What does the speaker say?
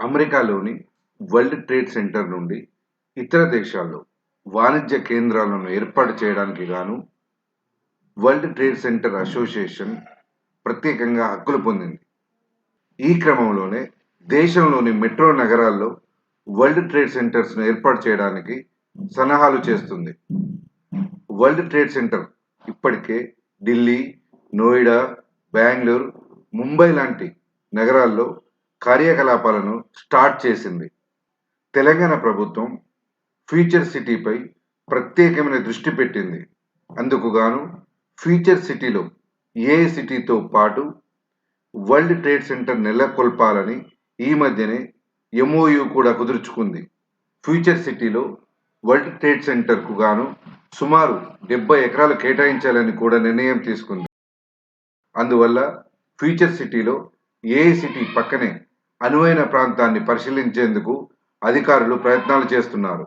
అమెరికాలోని world trade centre నుండి ఇతర దేశాల్లో వాణిజ్య కేంద్రాలను ఏర్పాటు చేయడానికి గాను వరల్డ్ ట్రేడ్ సెంటర్ అసోసియేషన్ ప్రత్యేకంగా హక్కులు పొందింది. ఈ క్రమంలోనే దేశంలోని మెట్రో నగరాల్లో వరల్డ్ ట్రేడ్ సెంటర్స్ను ఏర్పాటు చేయడానికి సన్నాహాలు చేస్తుంది. వరల్డ్ ట్రేడ్ సెంటర్ ఇప్పటికే ఢిల్లీ, నోయిడా, బెంగళూరు, ముంబై లాంటి నగరాల్లో కార్యకలాపాలను స్టార్ట్ చేసింది. తెలంగాణ ప్రభుత్వం ఫ్యూచర్ సిటీపై ప్రత్యేకమైన దృష్టి పెట్టింది. అందుకు గాను ఫ్యూచర్ సిటీలో ఏ సిటీతో పాటు వరల్డ్ ట్రేడ్ సెంటర్ నెలకొల్పాలని ఈ మధ్యనే ఎంఓయు కూడా కుదుర్చుకుంది. ఫ్యూచర్ సిటీలో వరల్డ్ ట్రేడ్ సెంటర్కు గాను సుమారు 70 ఎకరాలు కేటాయించాలని కూడా నిర్ణయం తీసుకుంది. అందువల్ల ఫ్యూచర్ సిటీలో ఏ సిటీ పక్కనే అనువైన ప్రాంతాన్ని పరిశీలించేందుకు అధికారులు ప్రయత్నాలు చేస్తున్నారు.